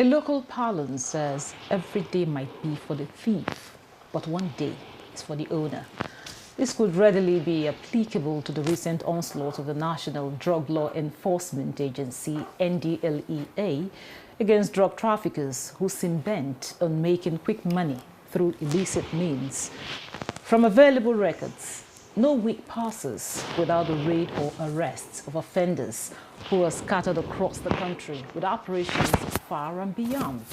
A local parlance says every day might be for the thief, but one day is for the owner. This could readily be applicable to the recent onslaught of the National Drug Law Enforcement Agency, NDLEA, against drug traffickers who seem bent on making quick money through illicit means. From available records, no week passes without the raid or arrest of offenders who are scattered across the country with operations far and beyond.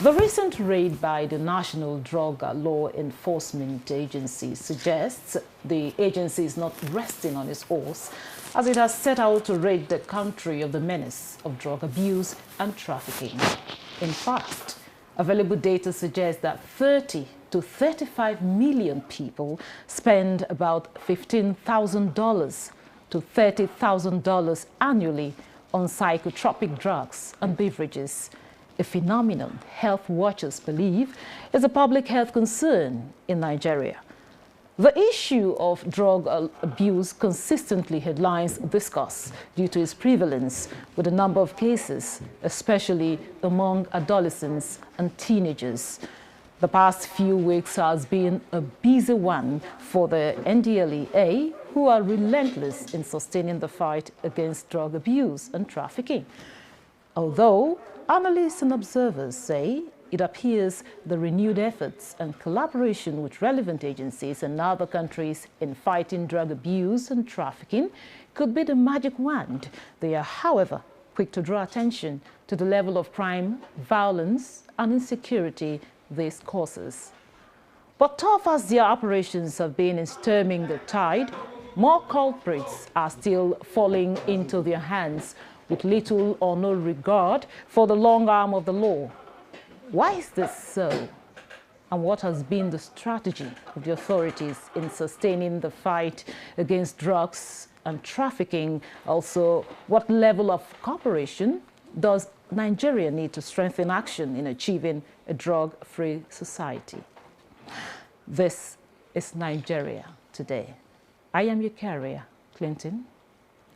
The recent raid by the National Drug Law Enforcement Agency suggests the agency is not resting on its horse as it has set out to rid the country of the menace of drug abuse and trafficking. In fact, available data suggests that 30 to 35 million people spend about $15,000 to $30,000 annually on psychotropic drugs and beverages, a phenomenon health watchers believe is a public health concern in Nigeria. The issue of drug abuse consistently headlines discuss due to its prevalence with a number of cases, especially among adolescents and teenagers. The past few weeks has been a busy one for the NDLEA, who are relentless in sustaining the fight against drug abuse and trafficking. Although analysts and observers say it appears the renewed efforts and collaboration with relevant agencies in other countries in fighting drug abuse and trafficking could be the magic wand. They are, however, quick to draw attention to the level of crime, violence, and insecurity this causes. But tough as their operations have been in stemming the tide, more culprits are still falling into their hands with little or no regard for the long arm of the law. Why is this so? And what has been the strategy of the authorities in sustaining the fight against drugs and trafficking? Also, what level of cooperation does Nigeria need to strengthen action in achieving a drug-free society? This is Nigeria Today. I am your carrier, Clinton.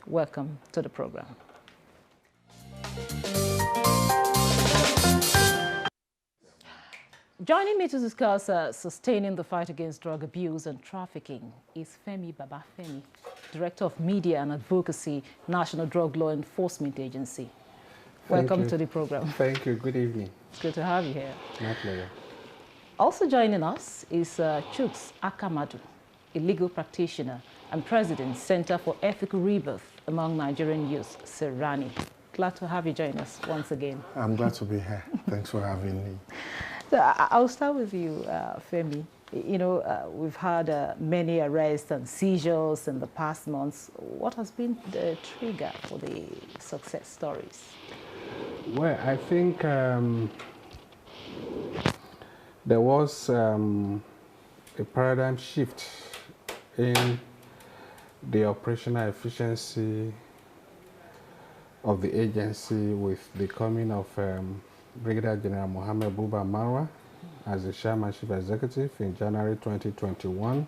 Welcome to the program. Joining me to discuss sustaining the fight against drug abuse and trafficking is Femi Babafemi, Director of Media and Advocacy, National Drug Law Enforcement Agency. Welcome to the program. Thank you. Good evening. It's good to have you here. My pleasure. Also joining us is Chuks Akamadu, a legal practitioner and President, Center for Ethical Rebirth among Nigerian Youth, Serani. Glad to have you join us once again. I'm glad to be here. Thanks for having me. So I'll start with you, Femi. You know, we've had many arrests and seizures in the past months. What has been the trigger for the success stories? Well, I think there was a paradigm shift in the operational efficiency of the agency with the coming of Brigadier General Mohammed Buba Marwa as the Chairman Chief Executive in January 2021.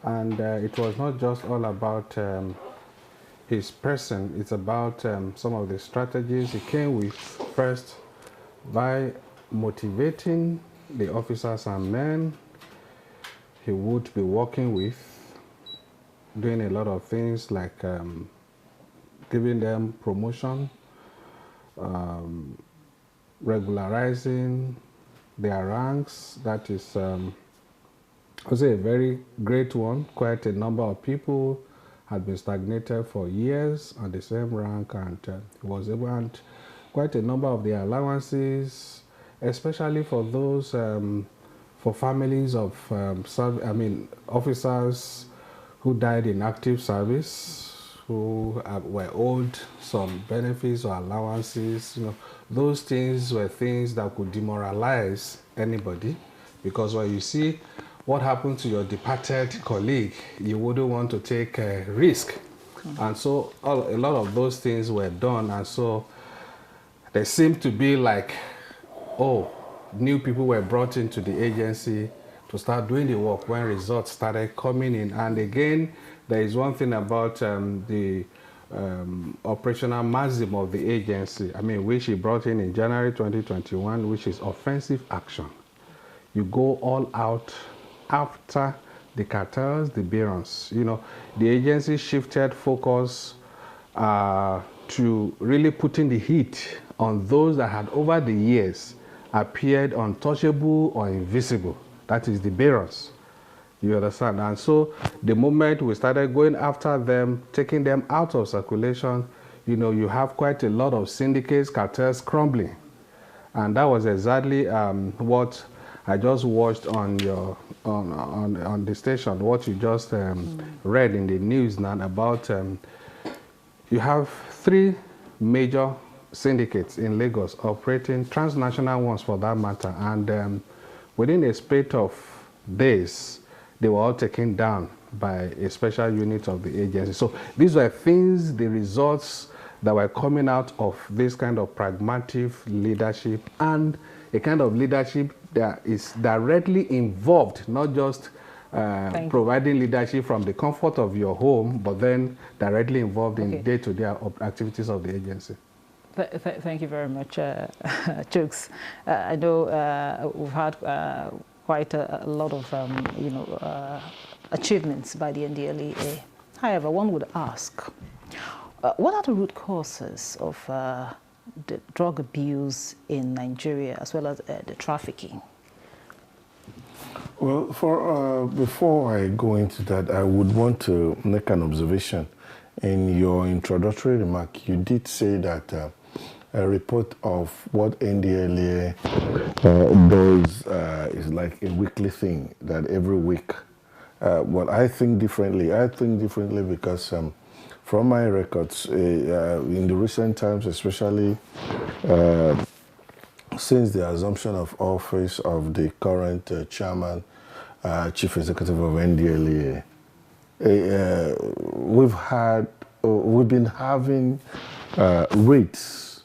And it was not just all about his person, it's about some of the strategies he came with. First, by motivating the officers and men he would be working with, doing a lot of things like giving them promotion, regularizing their ranks. That is also a very great one. Quite a number of people had been stagnated for years on the same rank, and he was able, and quite a number of their allowances, especially for those for families of officers who died in active service, who were owed some benefits or allowances. You know, those things were things that could demoralize anybody, because when you see what happened to your departed colleague, you wouldn't want to take a risk. And so a lot of those things were done, and so there seemed to be like, oh, new people were brought into the agency to start doing the work when results started coming in. And again, there is one thing about the operational maxim of the agency, which he brought in January 2021, which is offensive action. You go all out after the cartels, the barons. The agency shifted focus to really putting the heat on those that had over the years appeared untouchable or invisible. That is the barons. You understand? And so the moment we started going after them, taking them out of circulation, you have quite a lot of syndicates, cartels crumbling. And that was exactly what I just watched on your on the station, what you just read in the news now about you have 3 major syndicates in Lagos operating, transnational ones for that matter, and within a spate of days, they were all taken down by a special unit of the agency. So these were things, the results that were coming out of this kind of pragmatic leadership, and a kind of leadership that is directly involved, not just providing leadership from the comfort of your home, but then directly involved in day-to-day activities of the agency. Thank you very much, Chuks. I know we've had quite a lot of achievements by the NDLEA. However, one would ask, what are the root causes of the drug abuse in Nigeria, as well as the trafficking? Well, before I go into that, I would want to make an observation. In your introductory remark, you did say that a report of what NDLEA does is like a weekly thing, that every week. Well, I think differently. I think differently because from my records, in the recent times, especially since the assumption of office of the current chairman, chief executive of NDLEA, we've been having raids,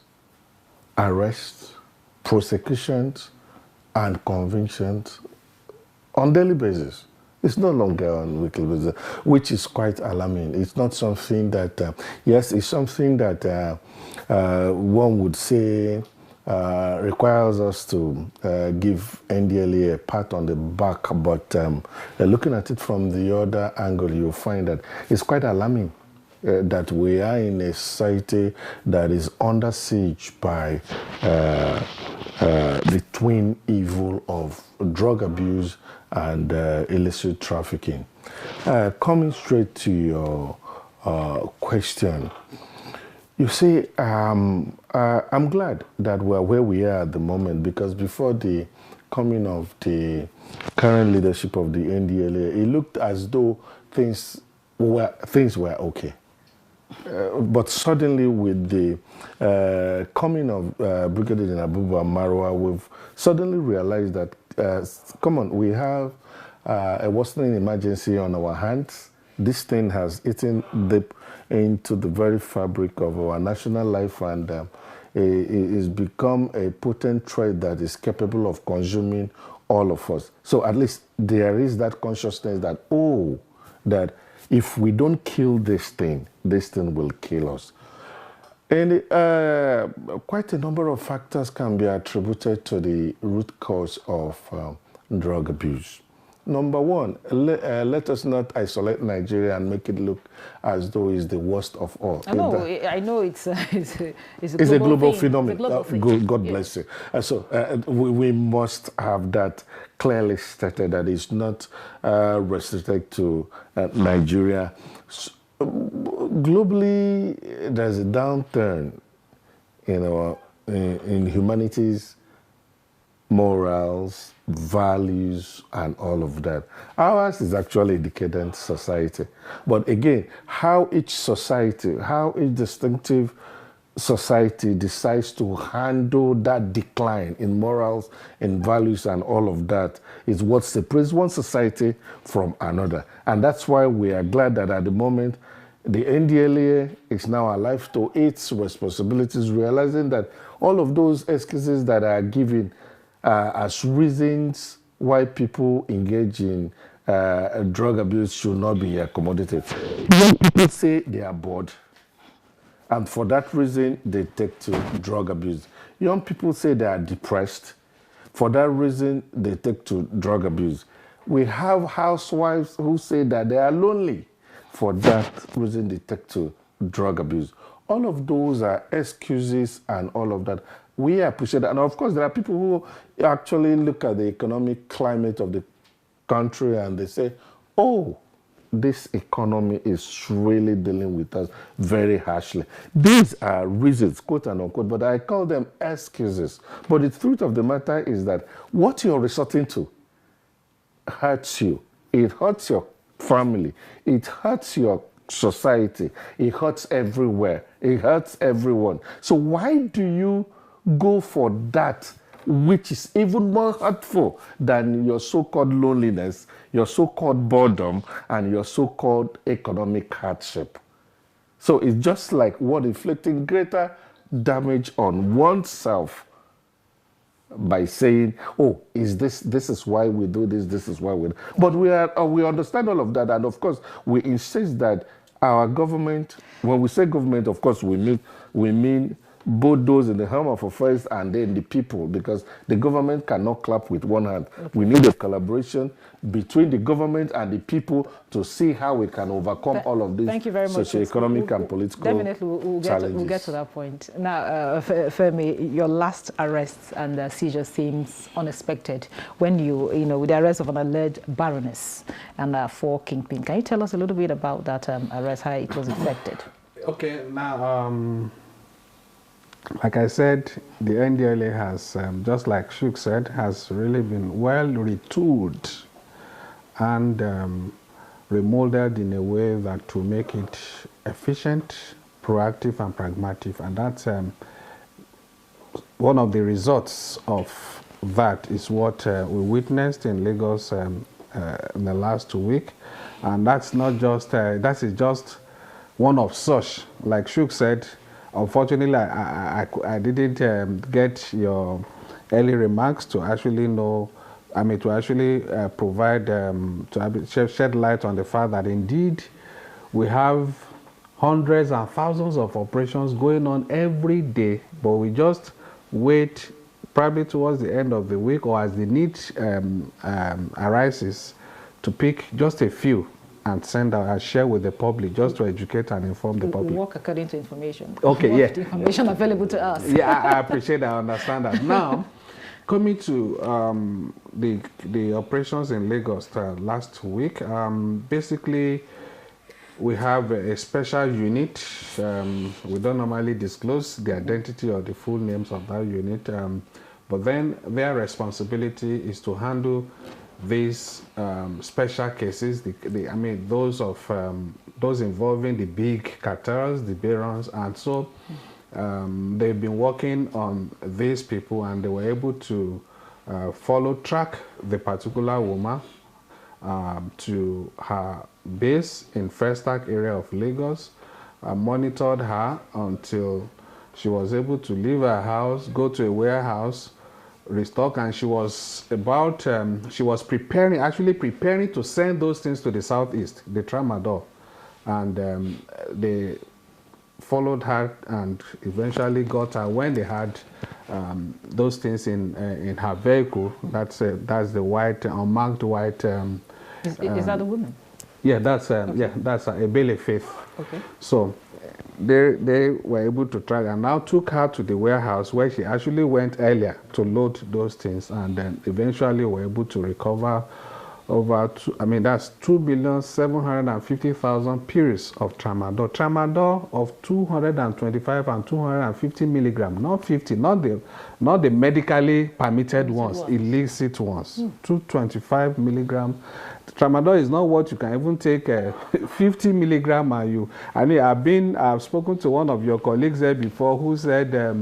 arrests, prosecutions, and convictions on daily basis. It's no longer on weekly basis, which is quite alarming. It's not something that, yes, it's something that one would say requires us to give NDLEA a pat on the back, but looking at it from the other angle, you'll find that it's quite alarming that we are in a society that is under siege by the twin evil of drug abuse and illicit trafficking. Coming straight to your question, you see, I'm glad that we're where we are at the moment, because before the coming of the current leadership of the NDLEA, it looked as though things were okay. But suddenly, with the coming of Brigadier General Buba Marwa, we've suddenly realized that, come on, we have a worsening emergency on our hands. This thing has eaten deep into the very fabric of our national life, and it has become a potent threat that is capable of consuming all of us. So at least there is that consciousness that, that if we don't kill this thing will kill us. And quite a number of factors can be attributed to the root cause of drug abuse. Number one, let us not isolate Nigeria and make it look as though it's the worst of all. I know it's a global phenomenon. God yes. Bless you. So we must have that clearly stated, that it's not restricted to Nigeria. Globally, there's a downturn in humanities, morals, values, and all of that. Ours is actually a decadent society. But again, how each distinctive society decides to handle that decline in morals, in values, and all of that is what separates one society from another. And that's why we are glad that at the moment, the NDLEA is now alive to its responsibilities, realizing that all of those excuses that are given as reasons why people engage in drug abuse should not be accommodated. When people say they are bored, And for that reason, they take to drug abuse. Young people say they are depressed. For that reason, they take to drug abuse. We have housewives who say that they are lonely. For that reason, they take to drug abuse. All of those are excuses and all of that. We appreciate that. And of course, there are people who actually look at the economic climate of the country and they say, oh, this economy is really dealing with us very harshly. These are reasons, quote and unquote, but I call them excuses. But the truth of the matter is that what you're resorting to hurts you. It hurts your family. It hurts your society. It hurts everywhere. It hurts everyone. So why do you go for that which is even more hurtful than your so-called loneliness, your so-called boredom, and your so-called economic hardship? So it's just like what inflicting greater damage on oneself by saying, oh, this is why we do this is why we do. But we understand all of that, and of course we insist that our government, when we say government, of course we mean both those in the helm of affairs and then the people, because the government cannot clap with one hand. Okay. We need a collaboration between the government and the people to see how we can overcome all of these socioeconomic and political definitely challenges. We'll get to that point. Now, Femi, your last arrest and seizure seems unexpected when with the arrest of an alleged baroness and 4 kingpin. Can you tell us a little bit about that arrest, how it was effected? Okay, now, like I said, the NDLA has, just like Shuk said, has really been well retooled and remolded in a way that to make it efficient, proactive, and pragmatic. And that's one of the results of that is what we witnessed in Lagos in the last 2 weeks. And that's not just, that is just one of such. Like Shuk said, unfortunately, I didn't get your early remarks to actually know, to actually provide, to shed light on the fact that indeed we have hundreds and thousands of operations going on every day, but we just wait probably towards the end of the week or as the need arises to pick just a few and send out and share with the public just to educate and inform the public. Work according to information. Okay, yeah. The information available to us. Yeah, I appreciate that. I understand that. Now, coming to the operations in Lagos last week, basically we have a special unit. We don't normally disclose the identity or the full names of that unit, but then their responsibility is to handle these special cases, those involving the big cartels, the barons, and so they've been working on these people, and they were able to track the particular woman to her base in Festac area of Lagos, monitored her until she was able to leave her house, go to a warehouse, restock, and she was preparing to send those things to the southeast, the tramadol, and they followed her and eventually got her when they had those things in her vehicle. That's the white unmarked white. Is that the woman? Yeah, that's a Bailey Faith. Okay. So they were able to track and now took her to the warehouse where she actually went earlier to load those things, and then eventually were able to recover over 2,750,000 pieces of tramadol. Tramadol of 225 and 250 milligrams, not 50, not the medically permitted ones, illicit ones. 225 milligrams. Tramadol is not what you can even take 50 milligrams. I've spoken to one of your colleagues there before who said there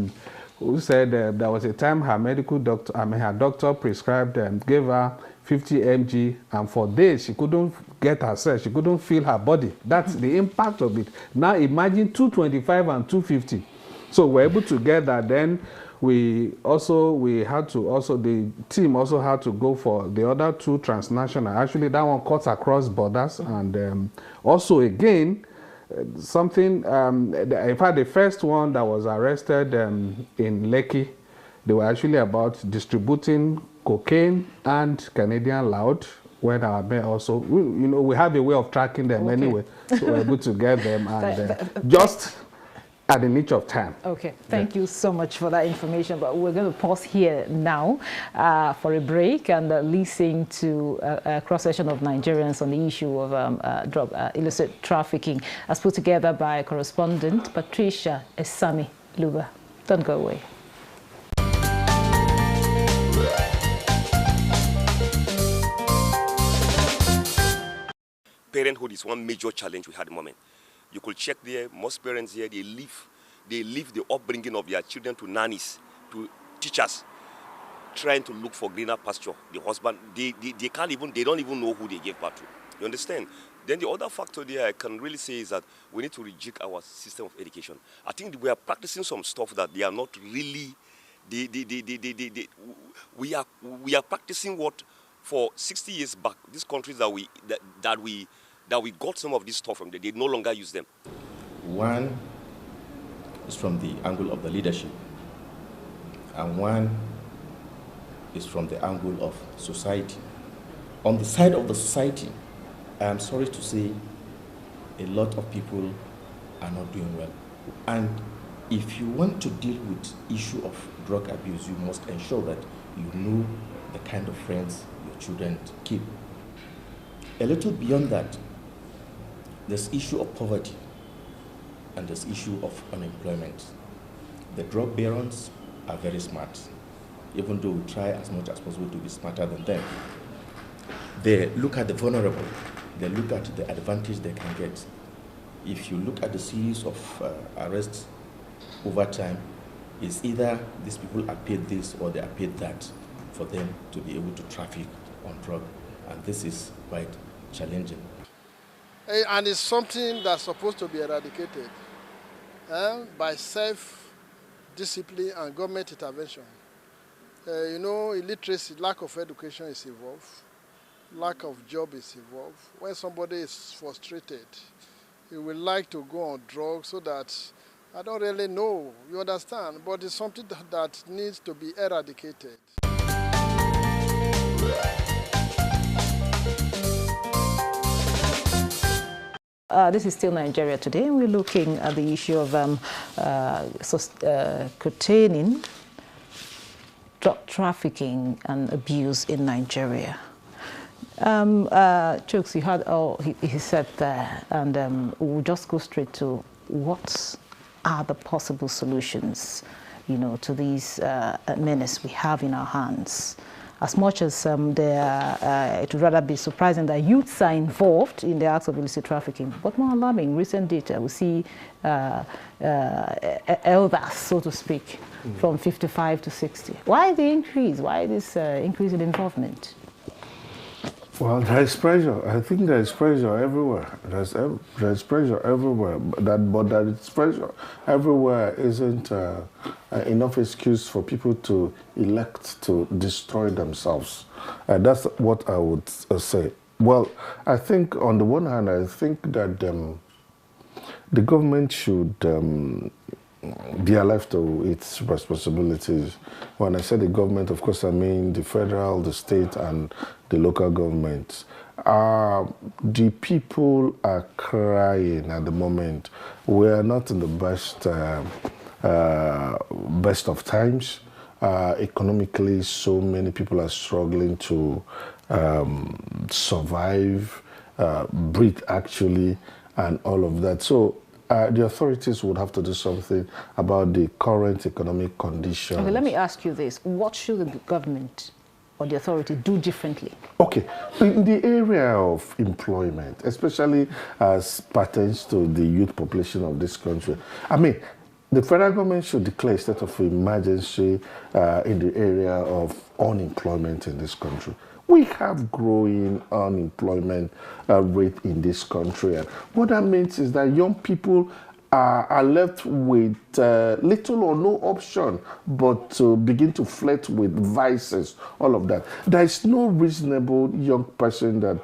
was a time her doctor prescribed, gave her 50 mg, and for days she couldn't get herself, she couldn't feel her body. That's the impact of it. Now imagine 225 and 250. So we're able to get that. Then the team also had to go for the other 2 transnational. Actually, that one cuts across borders, and also again, something, in fact, the first one that was arrested in Lekki, they were actually about distributing cocaine and Canadian loud, when our men also, we have a way of tracking them anyway, so we're able to get them, and just at the niche of time. Okay, thank you so much for that information, but we're going to pause here now for a break and listen to a cross-section of Nigerians on the issue of drug illicit trafficking, as put together by correspondent Patricia Esami Luba. Don't go away. Parenthood is one major challenge we had at the moment. You could check there, most parents here, they leave the upbringing of their children to nannies, to teachers, trying to look for greener pasture. The husband, they don't even know who they gave birth to. You understand? Then the other factor there I can really say is that we need to rejig our system of education. I think we are practicing some stuff that they are not really, we are practicing what for 60 years back, these countries that we got some of this stuff from, they no longer use them. One is from the angle of the leadership, and one is from the angle of society. On the side of the society, I am sorry to say a lot of people are not doing well. And if you want to deal with issue of drug abuse, you must ensure that you know the kind of friends your children keep. A little beyond that, there's issue of poverty and there's issue of unemployment. The drug barons are very smart, even though we try as much as possible to be smarter than them. They look at the vulnerable, they look at the advantage they can get. If you look at the series of arrests over time, it's either these people are paid this or they are paid that for them to be able to traffic on drug, and this is quite challenging. And it's something that's supposed to be eradicated by self-discipline and government intervention. Illiteracy, lack of education is involved, lack of job is involved. When somebody is frustrated, he would like to go on drugs so that, I don't really know, you understand, but it's something that needs to be eradicated. This is still Nigeria Today. We're looking at the issue of containing drug trafficking and abuse in Nigeria. Chooks, you heard all he said there, and we'll just go straight to what are the possible solutions, to these menace we have in our hands. As much as it would rather be surprising that youths are involved in the acts of illicit trafficking, but more alarming, recent data, we see elders, so to speak, from 55 to 60. Why the increase? Why this increase in involvement? Well, there is pressure. I think there is pressure everywhere. There's pressure everywhere. But that it's pressure everywhere isn't enough excuse for people to elect to destroy themselves. That's what I would say. Well, I think on the one hand, I think that the government should be alive to its responsibilities. When I say the government, of course, I mean the federal, the state, and the local governments. The people are crying at the moment. We are not in the best of times. Economically, so many people are struggling to survive, breathe actually, and all of that. So the authorities would have to do something about the current economic conditions. Okay, let me ask you this. What should the government or the authority do differently? Okay, in the area of employment, especially as pertains to the youth population of this country, I mean, the federal government should declare a state of emergency in the area of unemployment in this country. We have growing unemployment rate in this country. And what that means is that young people are left with little or no option but to begin to flirt with vices, all of that. There is no reasonable young person that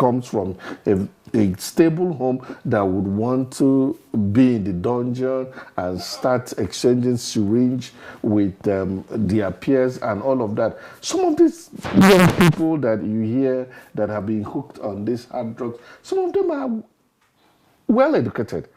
comes from a stable home that would want to be in the dungeon and start exchanging syringe with their peers and all of that. Some of these young people that you hear that have been hooked on these hard drugs, some of them are well educated.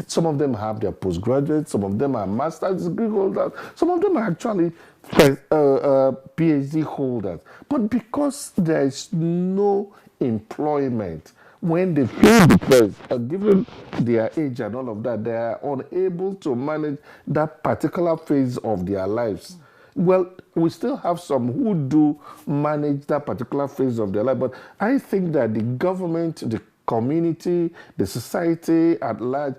Some of them have their postgraduate, some of them are master's degree holders, some of them are actually PhD holders. But because there is no employment, when they feel depressed, given their age and all of that, they are unable to manage that particular phase of their lives. Well, we still have some who do manage that particular phase of their life, but I think that the government, the community, the society at large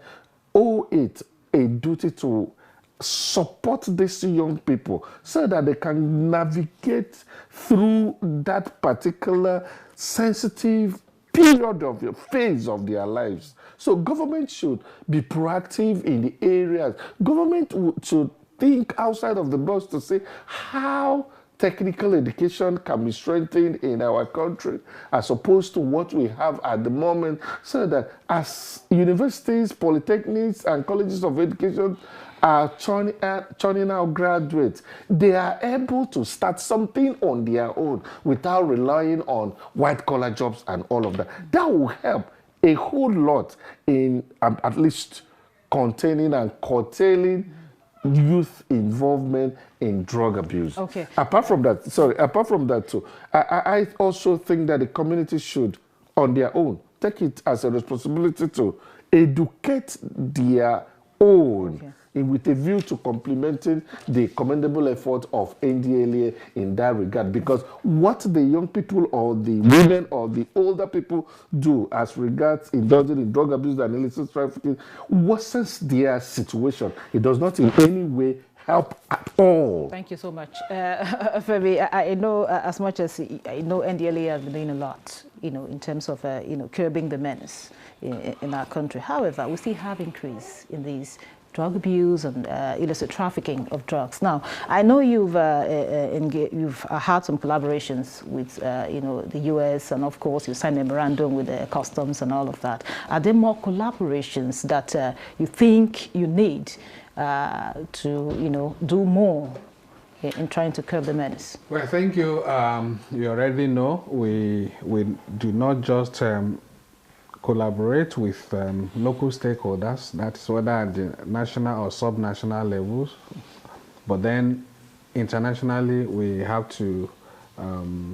owe it a duty to support these young people so that they can navigate through that particular sensitive period of the phase of their lives. So government should be proactive in the areas. Government should think outside of the box to say how technical education can be strengthened in our country as opposed to what we have at the moment, so that as universities, polytechnics, and colleges of education are churning out graduates, they are able to start something on their own without relying on white-collar jobs and all of that. That will help a whole lot in at least containing and curtailing youth involvement in drug abuse. Okay. Apart from that too, I also think that the community should, on their own, take it as a responsibility to educate their own. Okay. With a view to complementing the commendable effort of NDLEA in that regard. Because what the young people or the women or the older people do as regards indulging in drug abuse and illicit trafficking worsens their situation. It does not in any way help at all. Thank you so much. Femi, I know as much as I know NDLEA has been doing a lot, in terms of, curbing the menace in our country. However, we still have increase in these drug abuse and illicit trafficking of drugs. Now, I know you've had some collaborations with the US, and of course you signed a memorandum with the customs and all of that. Are there more collaborations that you think you need to do more in trying to curb the menace? Well, thank you. You already know we do not just collaborate with local stakeholders, that's whether at the national or sub-national levels, but then internationally we have to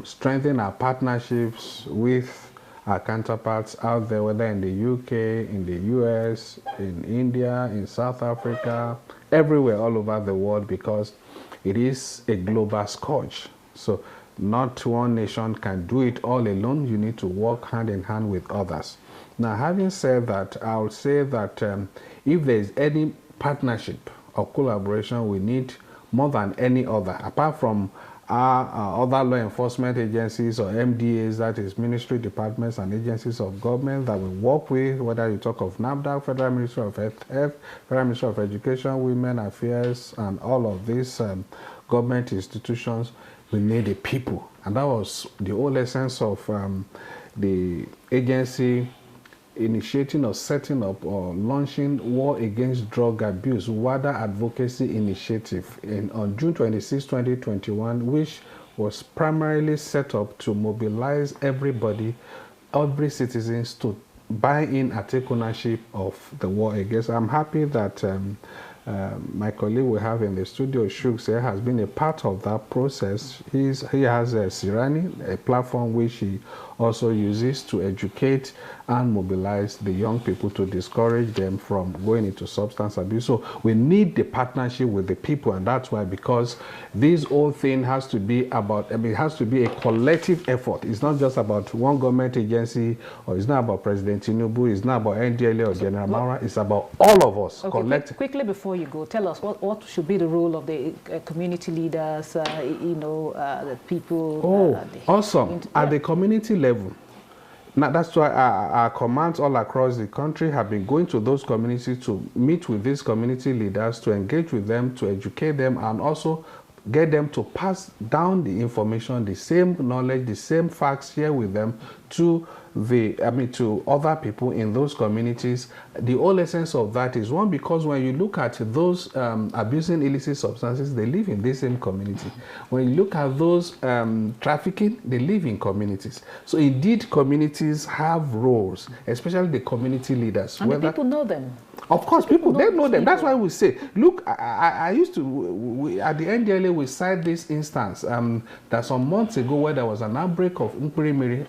strengthen our partnerships with our counterparts out there, whether in the UK, in the US, in India, in South Africa, everywhere all over the world, because it is a global scourge. So not one nation can do it all alone. You need to work hand in hand with others. Now, having said that, I would say that if there is any partnership or collaboration we need more than any other, apart from our other law enforcement agencies or MDAs, that is ministry departments and agencies of government that we work with, whether you talk of NAFDAC, Federal Ministry of Health, Federal Ministry of Education, Women Affairs, and all of these government institutions, we need the people. And that was the whole essence of the agency initiating or setting up or launching War Against Drug Abuse, WADA Advocacy Initiative on June 26, 2021, which was primarily set up to mobilize everybody, every citizens to buy in and take ownership of the war against. I'm happy that my colleague we have in the studio, Shuks, has been a part of that process. He has a Sirani, a platform which he also uses to educate and mobilize the young people to discourage them from going into substance abuse. So we need the partnership with the people, and that's why, because this whole thing has to be about, it has to be a collective effort. It's not just about one government agency, or it's not about President Tinubu, it's not about NDLEA or General Mara, it's about all of us. Okay, quickly before you go, tell us what should be the role of the community leaders, the people. Awesome. At the community level. Now, that's why our commands all across the country have been going to those communities to meet with these community leaders, to engage with them, to educate them, and also get them to pass down the information, the same knowledge, the same facts, share with them to to other people in those communities. The whole essence of that is, one, because when you look at those abusing illicit substances, they live in the same community. When you look at those trafficking, they live in communities. So indeed, communities have roles, especially the community leaders. And the people know them. Of course, people they know them. That's why we say, look, I used to, at the NDLA, we cite this instance that some months ago where there was an outbreak of Mpirimiri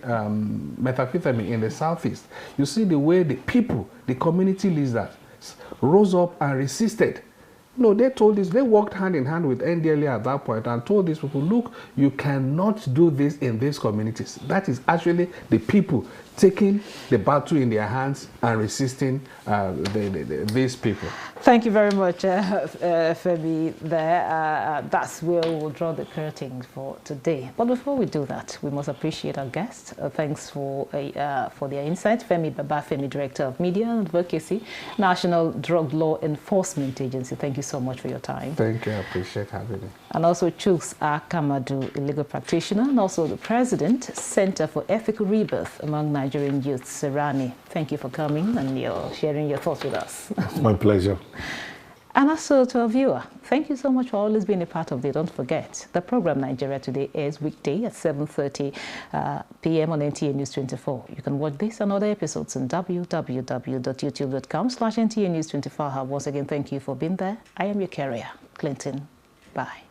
methamphetamine in the southeast. You see the way the people, the community leaders, rose up and resisted. No, they told this, they worked hand in hand with NDLA at that point and told these people, look, you cannot do this in these communities. That is actually the people taking the battle in their hands and resisting these people. Thank you very much, Femi, there. That's where we'll draw the curtain for today. But before we do that, we must appreciate our guests. Thanks for their insights. Femi Babafemi, Director of Media and Advocacy, National Drug Law Enforcement Agency. Thank you so much for your time. Thank you. I appreciate having me. And also Chuks Akamadu, a legal practitioner, and also the President, Center for Ethical Rebirth among Nigerian Youth, Serani. Thank you for coming and sharing your thoughts with us. My pleasure. And also to our viewer, thank you so much for always being a part of it. Don't forget, the program Nigeria Today airs weekday at 7:30 p.m. on NTA News 24. You can watch this and other episodes on www.youtube.com/NTA News 24. Once again, thank you for being there. I am your carrier, Clinton. Bye.